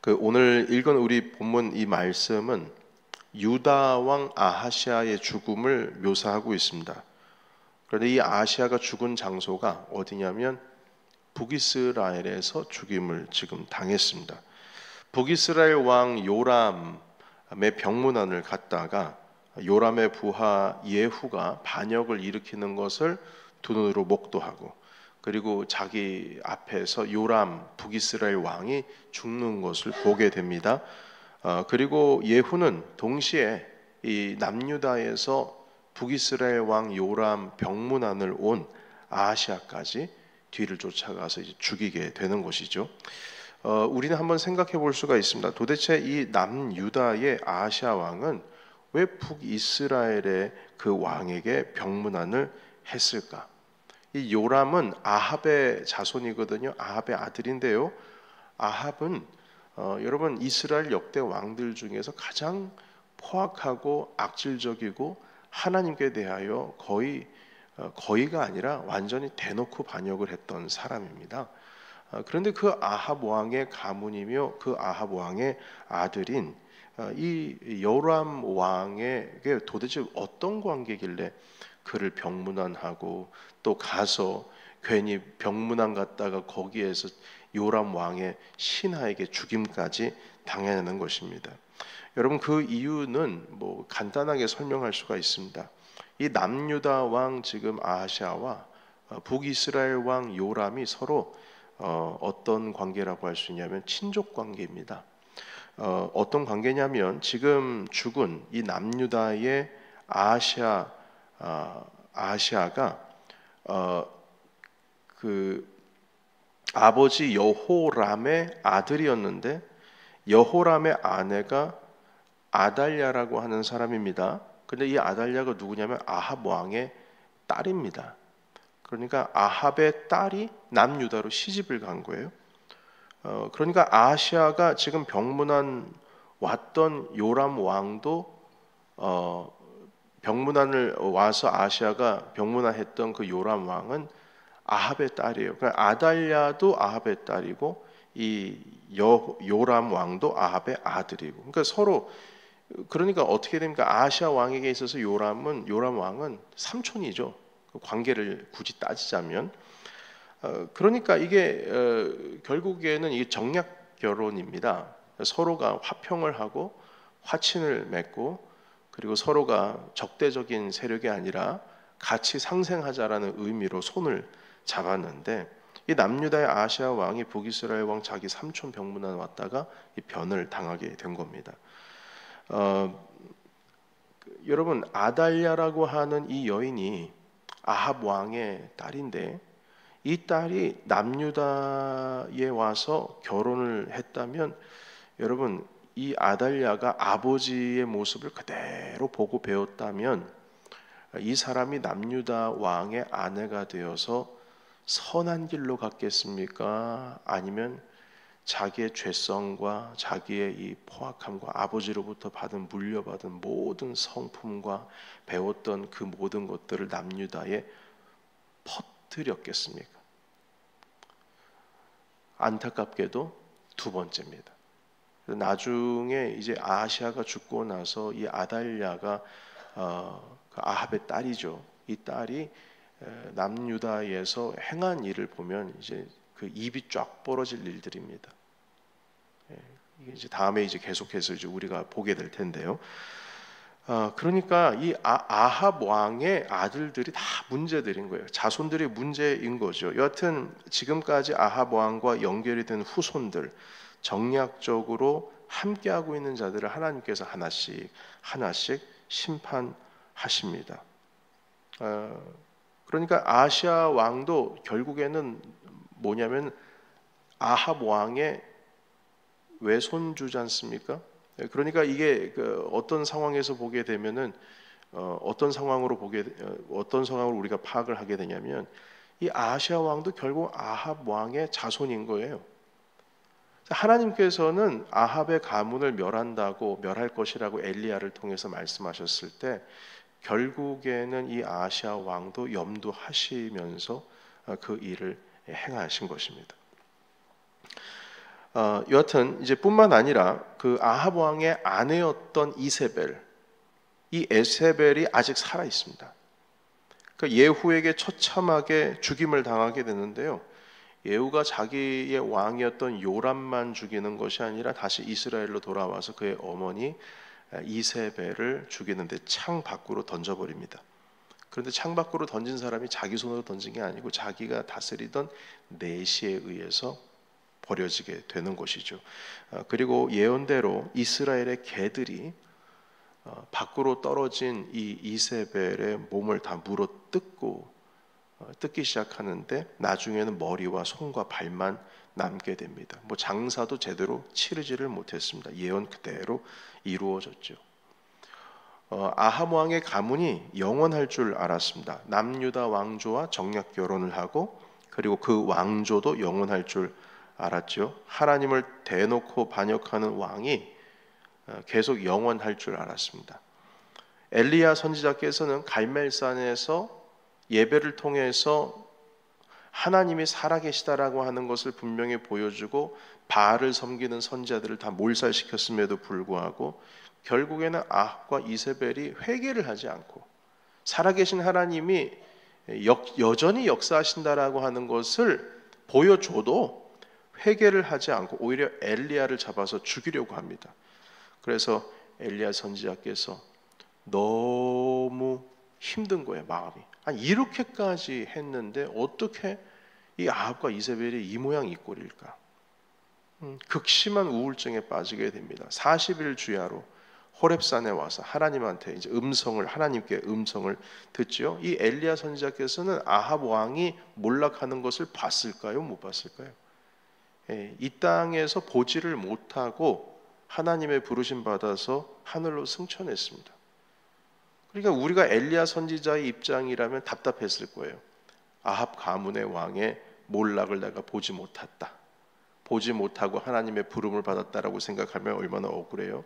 오늘 읽은 우리 본문 이 말씀은 유다 왕 아하시아의 죽음을 묘사하고 있습니다. 그런데 이 아하시아가 죽은 장소가 어디냐면 북이스라엘에서 죽임을 지금 당했습니다. 북이스라엘 왕 요람의 병문안을 갔다가 요람의 부하 예후가 반역을 일으키는 것을 두 눈으로 목도하고, 그리고 자기 앞에서 요람 북이스라엘 왕이 죽는 것을 보게 됩니다. 그리고 예후는 동시에 이 남유다에서 북이스라엘 왕 요람 병문안을 온 아하시아까지 뒤를 쫓아가서 이제 죽이게 되는 것이죠. 우리는 한번 생각해 볼 수가 있습니다. 도대체 이 남유다의 아하시아 왕은 왜 북이스라엘의 그 왕에게 병문안을 했을까? 이 요람은 아합의 자손이거든요. 아합의 아들인데요. 아합은 여러분 이스라엘 역대 왕들 중에서 가장 포악하고 악질적이고 하나님께 대하여 거의가 아니라 완전히 대놓고 반역을 했던 사람입니다. 그런데 그 아합 왕의 가문이며 그 아합 왕의 아들인 이 요람 왕에게 도대체 어떤 관계길래 그를 병문안하고 또 가서 괜히 병문안 갔다가 거기에서 요람 왕의 신하에게 죽임까지 당하는 것입니다. 여러분, 그 이유는 뭐 간단하게 설명할 수가 있습니다. 이 남유다 왕 지금 아하시아와 북이스라엘 왕 요람이 서로 어떤 관계라고 할 수 있냐면 친족 관계입니다. 어떤 관계냐면 지금 죽은 이 남유다의 아하시아가 그 아버지 여호람의 아들이었는데 여호람의 아내가 아달랴라고 하는 사람입니다. 근데 이 아달랴가 누구냐면 아합 왕의 딸입니다. 그러니까 아합의 딸이 남유다로 시집을 간 거예요. 그러니까 아하시아가 지금 병문안 왔던 요람 왕도 병문안을 와서 아하시아가 병문안했던 그 요람 왕은 아합의 딸이에요. 그러니까 아달랴도 아합의 딸이고 이 요람 왕도 아합의 아들이고, 그러니까 서로, 그러니까 어떻게 됩니까? 아하시아 왕에게 있어서 요람 왕은 삼촌이죠. 그 관계를 굳이 따지자면. 그러니까 이게 결국에는 이게 정략 결혼입니다. 서로가 화평을 하고 화친을 맺고, 그리고 서로가 적대적인 세력이 아니라 같이 상생하자라는 의미로 손을 잡았는데, 이 남유다의 아하시아 왕이 북이스라엘 왕 자기 삼촌 병문안 왔다가 이 변을 당하게 된 겁니다. 여러분, 아달랴라고 하는 이 여인이 아합 왕의 딸인데, 이 딸이 남유다에 와서 결혼을 했다면 여러분, 이 아달랴가 아버지의 모습을 그대로 보고 배웠다면 이 사람이 남유다 왕의 아내가 되어서 선한 길로 갔겠습니까? 아니면 자기의 죄성과 자기의 이 포악함과 아버지로부터 물려받은 모든 성품과 배웠던 그 모든 것들을 남유다에 퍼뜨렸겠습니까? 안타깝게도 두 번째입니다. 나중에 이제 아하시아가 죽고 나서 이 아달랴가 그 아합의 딸이죠. 이 딸이 남유다에서 행한 일을 보면 이제 그 입이 쫙 벌어질 일들입니다. 이게 이제 다음에 이제 계속해서 이제 우리가 보게 될 텐데요. 그러니까 이 아합 왕의 아들들이 다 문제들인 거예요. 자손들이 문제인 거죠. 여하튼 지금까지 아합 왕과 연결이 된 후손들, 정략적으로 함께하고 있는 자들을 하나님께서 하나씩 심판하십니다. 그러니까 아하시아 왕도 결국에는 뭐냐면 아합 왕의 외손주지 않습니까? 그러니까 이게 어떤 상황에서 보게 되면은 어떤 상황으로 우리가 파악을 하게 되냐면 이 아하시아 왕도 결국 아합 왕의 자손인 거예요. 하나님께서는 아합의 가문을 멸할 것이라고 엘리야를 통해서 말씀하셨을 때 결국에는 이 아하시아 왕도 염두하시면서 그 일을 행하신 것입니다. 여하튼 이제 뿐만 아니라 그 아합 왕의 아내였던 이세벨, 이 에세벨이 아직 살아 있습니다. 그 예후에게 처참하게 죽임을 당하게 되는데요. 예후가 자기의 왕이었던 요람만 죽이는 것이 아니라 다시 이스라엘로 돌아와서 그의 어머니 이세벨을 죽이는데 창 밖으로 던져버립니다. 그런데 창 밖으로 던진 사람이 자기 손으로 던진 게 아니고 자기가 다스리던 내시에 의해서 버려지게 되는 것이죠. 그리고 예언대로 이스라엘의 개들이 밖으로 떨어진 이 이세벨의 몸을 다 물어 뜯기 시작하는데 나중에는 머리와 손과 발만 남게 됩니다. 뭐 장사도 제대로 치르지를 못했습니다. 예언 그대로 이루어졌죠. 아합 왕의 가문이 영원할 줄 알았습니다. 남유다 왕조와 정략 결혼을 하고 그리고 그 왕조도 영원할 줄 알았죠. 하나님을 대놓고 반역하는 왕이 계속 영원할 줄 알았습니다. 엘리야 선지자께서는 갈멜산에서 예배를 통해서 하나님이 살아계시다라고 하는 것을 분명히 보여주고 바알을 섬기는 선지자들을 다 몰살시켰음에도 불구하고 결국에는 아합과 이세벨이 회개를 하지 않고 살아계신 하나님이 여전히 역사하신다라고 하는 것을 보여줘도 회개를 하지 않고 오히려 엘리야를 잡아서 죽이려고 합니다. 그래서 엘리야 선지자께서 너무 힘든 거예요, 마음이. 아니, 이렇게까지 했는데 어떻게 이 아합과 이세벨이 이 모양 이 꼴일까? 극심한 우울증에 빠지게 됩니다. 40일 주야로 호렙산에 와서 하나님한테 이제 하나님께 음성을 듣죠. 이 엘리야 선지자께서는 아합 왕이 몰락하는 것을 봤을까요? 못 봤을까요? 이 땅에서 보지를 못하고 하나님의 부르심 받아서 하늘로 승천했습니다. 그러니까 우리가 엘리야 선지자의 입장이라면 답답했을 거예요. 아합 가문의 왕의 몰락을 내가 보지 못했다. 보지 못하고 하나님의 부름을 받았다라고 생각하면 얼마나 억울해요.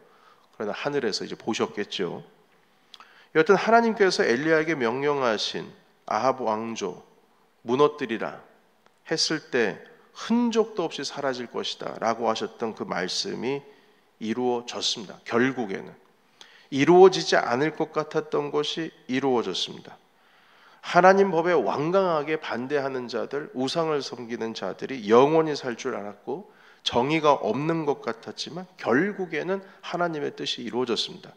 그러나 하늘에서 이제 보셨겠죠. 여하튼 하나님께서 엘리야에게 명령하신 아합 왕조 무너뜨리라 했을 때 흔적도 없이 사라질 것이다 라고 하셨던 그 말씀이 이루어졌습니다. 결국에는 이루어지지 않을 것 같았던 것이 이루어졌습니다. 하나님 법에 완강하게 반대하는 자들, 우상을 섬기는 자들이 영원히 살 줄 알았고 정의가 없는 것 같았지만 결국에는 하나님의 뜻이 이루어졌습니다.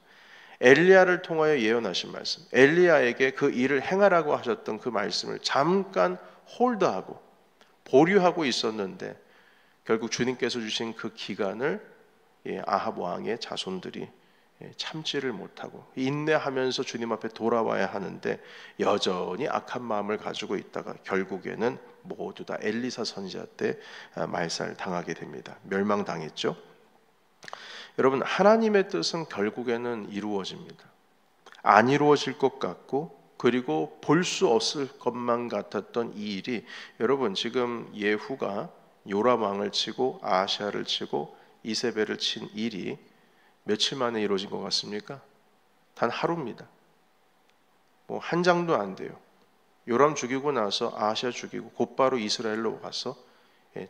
엘리야를 통하여 예언하신 말씀, 엘리야에게 그 일을 행하라고 하셨던 그 말씀을 잠깐 홀드하고 보류하고 있었는데 결국 주님께서 주신 그 기간을 아합 왕의 자손들이 참지를 못하고 인내하면서 주님 앞에 돌아와야 하는데 여전히 악한 마음을 가지고 있다가 결국에는 모두 다 엘리사 선지자 때 말살당하게 됩니다. 멸망당했죠. 여러분, 하나님의 뜻은 결국에는 이루어집니다. 안 이루어질 것 같고 그리고 볼 수 없을 것만 같았던 이 일이 여러분 지금 예후가 요람 왕을 치고 아하시아를 치고 이세벨을 친 일이 며칠 만에 이루어진 것 같습니까? 단 하루입니다. 뭐 한 장도 안 돼요. 요람 죽이고 나서 아하시아 죽이고 곧바로 이스라엘로 가서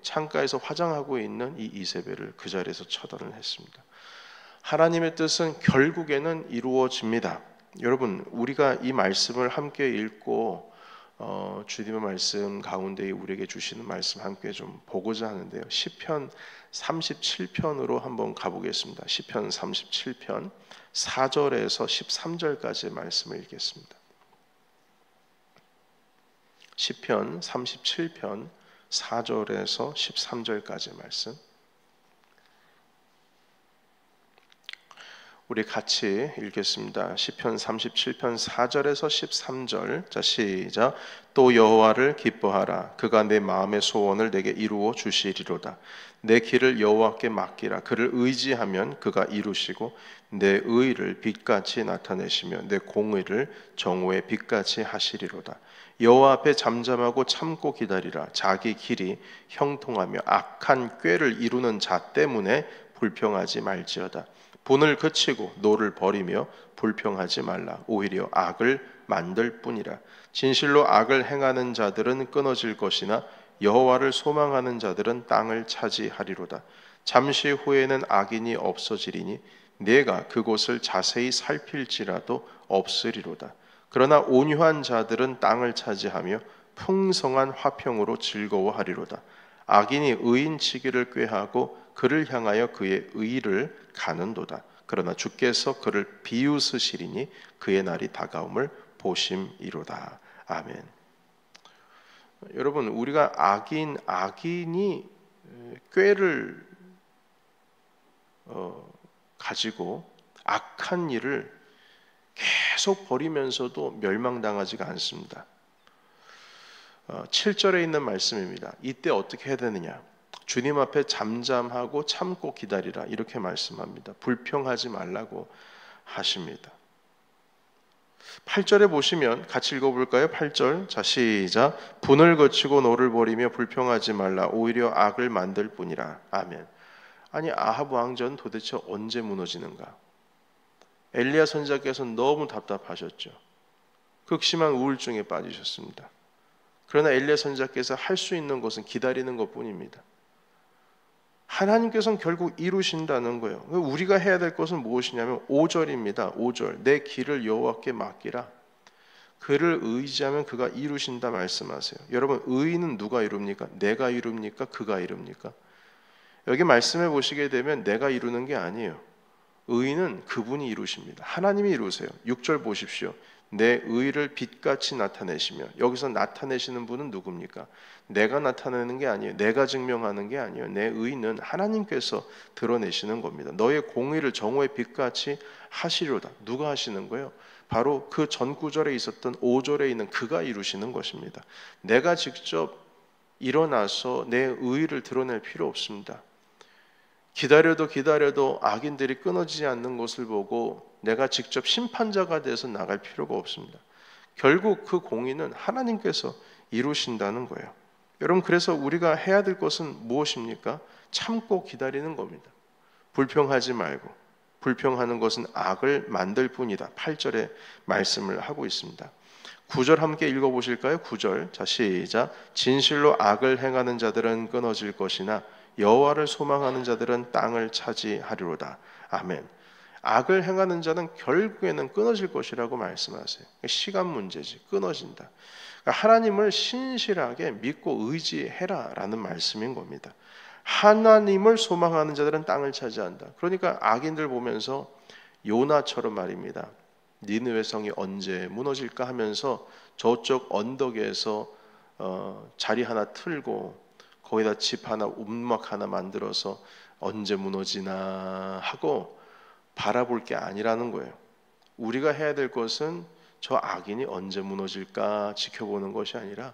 창가에서 화장하고 있는 이 이세벨을 그 자리에서 처단을 했습니다. 하나님의 뜻은 결국에는 이루어집니다. 여러분, 우리가 이 말씀을 함께 읽고 주님의 말씀 가운데 우리에게 주시는 말씀 함께 좀 보고자 하는데요. 시편 37편으로 한번 가보겠습니다. 시편 37편 4절에서 13절까지의 말씀을 읽겠습니다. 시편 37편 4절에서 13절까지의 말씀 우리 같이 읽겠습니다. 시편 37편 4절에서 13절. 자, 시작. 또 여호와를 기뻐하라. 그가 내 마음의 소원을 내게 이루어 주시리로다. 내 길을 여호와께 맡기라. 그를 의지하면 그가 이루시고 내 의를 빛같이 나타내시며 내 공의를 정오의 빛같이 하시리로다. 여호와 앞에 잠잠하고 참고 기다리라. 자기 길이 형통하며 악한 꾀를 이루는 자 때문에 불평하지 말지어다. 분을 그치고 노를 버리며 불평하지 말라. 오히려 악을 만들 뿐이라. 진실로 악을 행하는 자들은 끊어질 것이나 여호와를 소망하는 자들은 땅을 차지하리로다. 잠시 후에는 악인이 없어지리니 내가 그곳을 자세히 살필지라도 없으리로다. 그러나 온유한 자들은 땅을 차지하며 풍성한 화평으로 즐거워하리로다. 악인이 의인치기를 꾀하고 그를 향하여 그의 의를 가는도다. 그러나 주께서 그를 비웃으시리니 그의 날이 다가옴을 보심이로다. 아멘. 여러분, 우리가 악인이 꾀를 가지고 악한 일을 계속 벌이면서도 멸망당하지가 않습니다. 7절에 있는 말씀입니다. 이때 어떻게 해야 되느냐? 주님 앞에 잠잠하고 참고 기다리라, 이렇게 말씀합니다. 불평하지 말라고 하십니다. 8절에 보시면 같이 읽어볼까요? 8절, 자 시작. 분을 거치고 노를 버리며 불평하지 말라. 오히려 악을 만들 뿐이라. 아멘. 아니, 아합 왕전 도대체 언제 무너지는가? 엘리야 선지자께서는 너무 답답하셨죠. 극심한 우울증에 빠지셨습니다. 그러나 엘리야 선지자께서 할 수 있는 것은 기다리는 것뿐입니다. 하나님께서는 결국 이루신다는 거예요. 우리가 해야 될 것은 무엇이냐면 5절입니다. 5절, 내 길을 여호와께 맡기라. 그를 의지하면 그가 이루신다 말씀하세요. 여러분, 의는 누가 이룹니까? 내가 이룹니까? 그가 이룹니까? 여기 말씀해 보시게 되면 내가 이루는 게 아니에요. 의는 그분이 이루십니다. 하나님이 이루세요. 6절 보십시오. 내 의를 빛같이 나타내시며, 여기서 나타내시는 분은 누굽니까? 내가 나타내는 게 아니에요. 내가 증명하는 게 아니에요. 내 의는 하나님께서 드러내시는 겁니다. 너의 공의를 정오의 빛같이 하시리로다. 누가 하시는 거예요? 바로 그 전 구절에 있었던 5절에 있는 그가 이루시는 것입니다. 내가 직접 일어나서 내 의를 드러낼 필요 없습니다. 기다려도 악인들이 끊어지지 않는 것을 보고 내가 직접 심판자가 돼서 나갈 필요가 없습니다. 결국 그 공의는 하나님께서 이루신다는 거예요. 여러분, 그래서 우리가 해야 될 것은 무엇입니까? 참고 기다리는 겁니다. 불평하지 말고, 불평하는 것은 악을 만들 뿐이다. 8절에 말씀을 하고 있습니다. 9절 함께 읽어보실까요? 9절, 자 시작. 진실로 악을 행하는 자들은 끊어질 것이나 여호와를 소망하는 자들은 땅을 차지하리로다. 아멘. 악을 행하는 자는 결국에는 끊어질 것이라고 말씀하세요. 시간 문제지, 끊어진다. 그러니까 하나님을 신실하게 믿고 의지해라라는 말씀인 겁니다. 하나님을 소망하는 자들은 땅을 차지한다. 그러니까 악인들 보면서 요나처럼 말입니다. 니느웨 성이 언제 무너질까 하면서 저쪽 언덕에서 자리 하나 틀고 거기다 집 하나, 움막 하나 만들어서 언제 무너지나 하고 바라볼 게 아니라는 거예요. 우리가 해야 될 것은 저 악인이 언제 무너질까 지켜보는 것이 아니라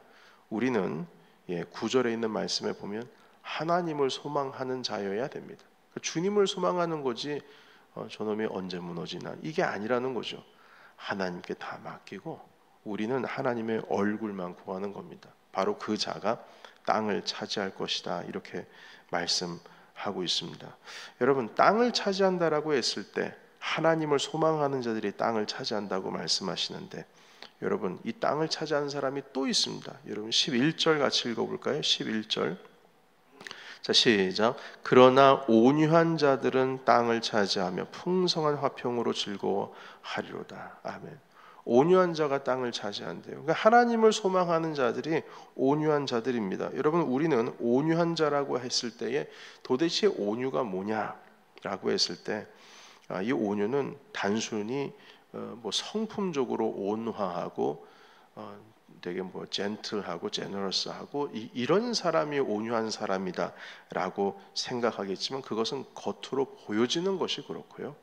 우리는 9절에 있는 말씀에 보면 하나님을 소망하는 자여야 됩니다. 주님을 소망하는 거지 저놈이 언제 무너지나 이게 아니라는 거죠. 하나님께 다 맡기고 우리는 하나님의 얼굴만 구하는 겁니다. 바로 그 자가 땅을 차지할 것이다, 이렇게 말씀하고 있습니다. 여러분, 땅을 차지한다라고 했을 때 하나님을 소망하는 자들이 땅을 차지한다고 말씀하시는데, 여러분, 이 땅을 차지하는 사람이 또 있습니다. 여러분 11절 같이 읽어볼까요? 11절, 자 시작. 그러나 온유한 자들은 땅을 차지하며 풍성한 화평으로 즐거워하리로다. 아멘. 온유한 자가 땅을 차지한대요. 그러니까 하나님을 소망하는 자들이 온유한 자들입니다. 여러분, 우리는 온유한 자라고 했을 때에 도대체 온유가 뭐냐라고 했을 때, 이 온유는 단순히 뭐 성품적으로 온화하고 되게 뭐 젠틀하고 제너러스하고 이런 사람이 온유한 사람이다라고 생각하겠지만 그것은 겉으로 보여지는 것이 그렇고요.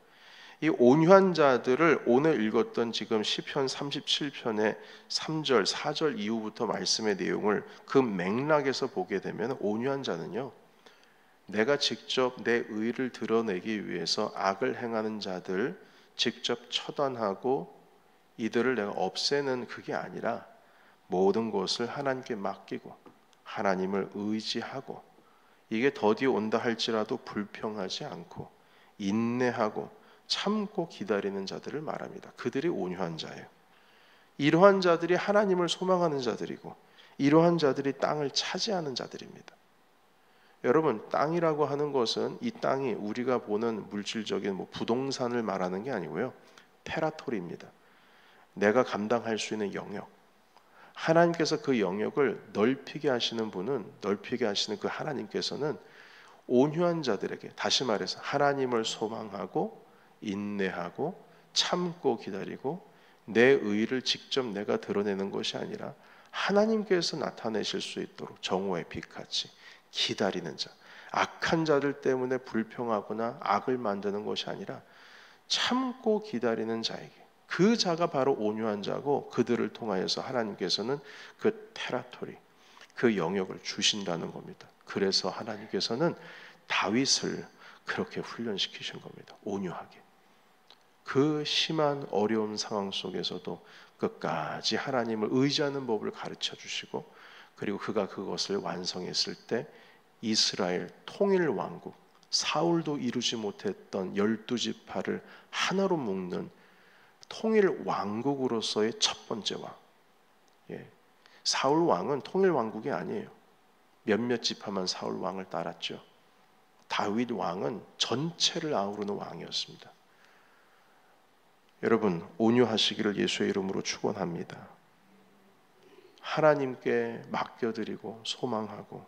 이 온유한 자들을 오늘 읽었던 지금 시편 37편의 3절, 4절 이후부터 말씀의 내용을 그 맥락에서 보게 되면 온유한 자는요, 내가 직접 내 의를 드러내기 위해서 악을 행하는 자들 직접 처단하고 이들을 내가 없애는 그게 아니라 모든 것을 하나님께 맡기고 하나님을 의지하고 이게 더디 온다 할지라도 불평하지 않고 인내하고 참고 기다리는 자들을 말합니다. 그들이 온유한 자예요. 이러한 자들이 하나님을 소망하는 자들이고 이러한 자들이 땅을 차지하는 자들입니다. 여러분, 땅이라고 하는 것은 이 땅이 우리가 보는 물질적인 부동산을 말하는 게 아니고요. 테라토리입니다. 내가 감당할 수 있는 영역. 하나님께서 그 영역을 넓히게 하시는 분은, 넓히게 하시는 그 하나님께서는 온유한 자들에게, 다시 말해서 하나님을 소망하고 인내하고 참고 기다리고 내 의를 직접 내가 드러내는 것이 아니라 하나님께서 나타내실 수 있도록 정오의 빛같이 기다리는 자, 악한 자들 때문에 불평하거나 악을 만드는 것이 아니라 참고 기다리는 자에게, 그 자가 바로 온유한 자고, 그들을 통하여서 하나님께서는 그 테라토리, 그 영역을 주신다는 겁니다. 그래서 하나님께서는 다윗을 그렇게 훈련시키신 겁니다. 온유하게. 그 심한 어려운 상황 속에서도 끝까지 하나님을 의지하는 법을 가르쳐 주시고, 그리고 그가 그것을 완성했을 때 이스라엘 통일 왕국, 사울도 이루지 못했던 12지파를 하나로 묶는 통일 왕국으로서의 첫 번째 왕. 사울 왕은 통일 왕국이 아니에요. 몇몇 지파만 사울 왕을 따랐죠. 다윗 왕은 전체를 아우르는 왕이었습니다. 여러분, 온유하시기를 예수의 이름으로 축원합니다. 하나님께 맡겨드리고 소망하고,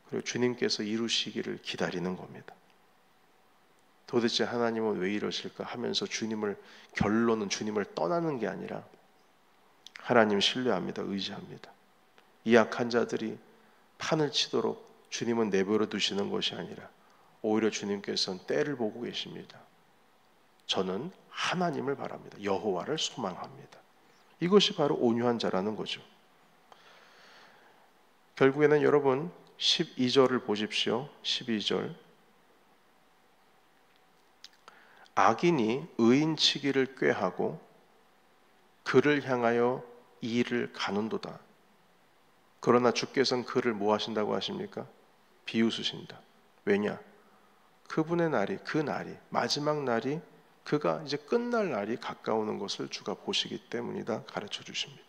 그리고 주님께서 이루시기를 기다리는 겁니다. 도대체 하나님은 왜 이러실까 하면서 결론은 주님을 떠나는 게 아니라 하나님 신뢰합니다. 의지합니다. 이 약한 자들이 판을 치도록 주님은 내버려 두시는 것이 아니라 오히려 주님께서는 때를 보고 계십니다. 저는 하나님을 바랍니다. 여호와를 소망합니다. 이것이 바로 온유한 자라는 거죠. 결국에는 여러분 12절을 보십시오. 12절. 악인이 의인치기를 꾀하고 그를 향하여 이를 가는도다. 그러나 주께서는 그를 뭐 하신다고 하십니까? 비웃으신다. 왜냐? 그분의 날이, 그 날이, 마지막 날이, 그가 이제 끝날 날이 가까우는 것을 주가 보시기 때문이다 가르쳐 주십니다.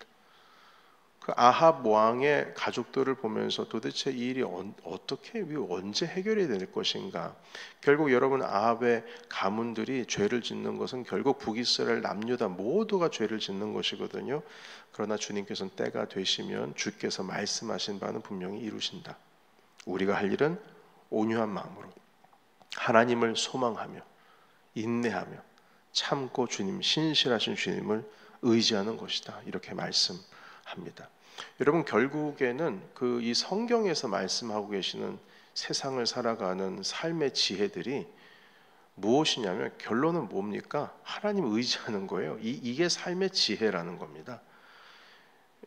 그 아합 왕의 가족들을 보면서 도대체 이 일이 어떻게, 언제 해결이 될 것인가. 결국 여러분, 아합의 가문들이 죄를 짓는 것은 결국 북이스라엘 남유다 모두가 죄를 짓는 것이거든요. 그러나 주님께서는 때가 되시면 주께서 말씀하신 바는 분명히 이루신다. 우리가 할 일은 온유한 마음으로 하나님을 소망하며 인내하며 참고 주님, 신실하신 주님을 의지하는 것이다. 이렇게 말씀합니다. 여러분, 결국에는 이 성경에서 말씀하고 계시는 세상을 살아가는 삶의 지혜들이 무엇이냐면, 결론은 뭡니까? 하나님 의지하는 거예요. 이게 삶의 지혜라는 겁니다.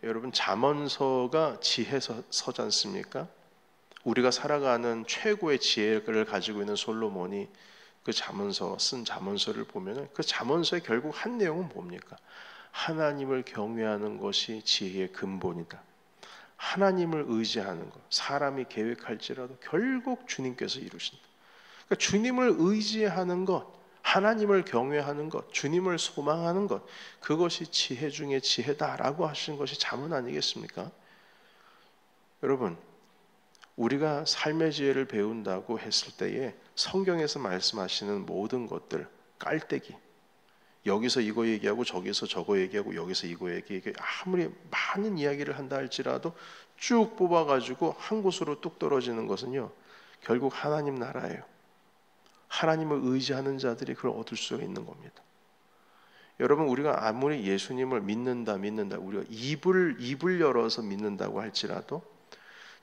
여러분, 잠언서가 지혜서지 않습니까? 우리가 살아가는 최고의 지혜를 가지고 있는 솔로몬이 그 쓴 잠언서를 보면 그 잠언서의 결국 한 내용은 뭡니까? 하나님을 경외하는 것이 지혜의 근본이다. 하나님을 의지하는 것, 사람이 계획할지라도 결국 주님께서 이루신다. 그러니까 주님을 의지하는 것, 하나님을 경외하는 것, 주님을 소망하는 것, 그것이 지혜 중에 지혜다라고 하신 것이 잠언 아니겠습니까? 여러분, 우리가 삶의 지혜를 배운다고 했을 때에 성경에서 말씀하시는 모든 것들, 깔때기, 여기서 이거 얘기하고 저기서 저거 얘기하고 여기서 이거 얘기하고, 아무리 많은 이야기를 한다 할지라도 쭉 뽑아가지고 한 곳으로 뚝 떨어지는 것은요, 결국 하나님 나라예요. 하나님을 의지하는 자들이 그걸 얻을 수가 있는 겁니다. 여러분, 우리가 아무리 예수님을 믿는다 우리가 입을 열어서 믿는다고 할지라도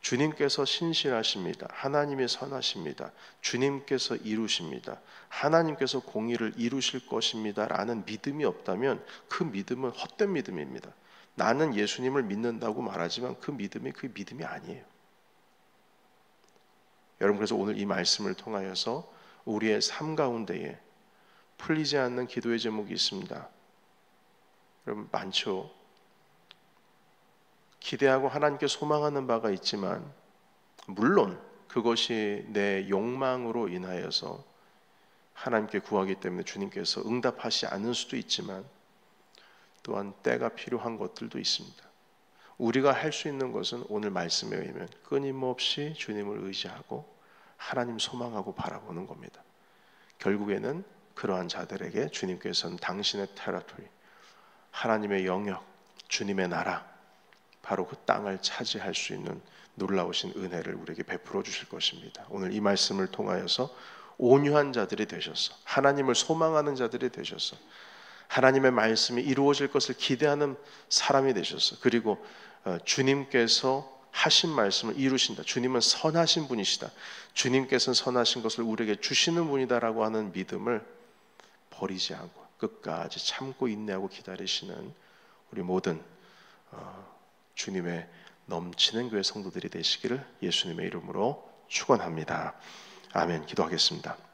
주님께서 신실하십니다. 하나님이 선하십니다. 주님께서 이루십니다. 하나님께서 공의를 이루실 것입니다 라는 믿음이 없다면 그 믿음은 헛된 믿음입니다. 나는 예수님을 믿는다고 말하지만 그 믿음이 아니에요. 여러분, 그래서 오늘 이 말씀을 통하여서 우리의 삶 가운데에 풀리지 않는 기도의 제목이 있습니다. 여러분, 많죠. 기대하고 하나님께 소망하는 바가 있지만, 물론 그것이 내 욕망으로 인하여서 하나님께 구하기 때문에 주님께서 응답하지 않을 수도 있지만, 또한 때가 필요한 것들도 있습니다. 우리가 할 수 있는 것은 오늘 말씀에 의하면 끊임없이 주님을 의지하고 하나님 소망하고 바라보는 겁니다. 결국에는 그러한 자들에게 주님께서는 당신의 테라토리, 하나님의 영역, 주님의 나라, 바로 그 땅을 차지할 수 있는 놀라우신 은혜를 우리에게 베풀어 주실 것입니다. 오늘 이 말씀을 통하여서 온유한 자들이 되셔서 하나님을 소망하는 자들이 되셔서 하나님의 말씀이 이루어질 것을 기대하는 사람이 되셔서, 그리고 주님께서 하신 말씀을 이루신다, 주님은 선하신 분이시다, 주님께서는 선하신 것을 우리에게 주시는 분이다라고 하는 믿음을 버리지 않고 끝까지 참고 인내하고 기다리시는 우리 모든 주님의 넘치는 교회 성도들이 되시기를 예수님의 이름으로 축원합니다. 아멘. 기도하겠습니다.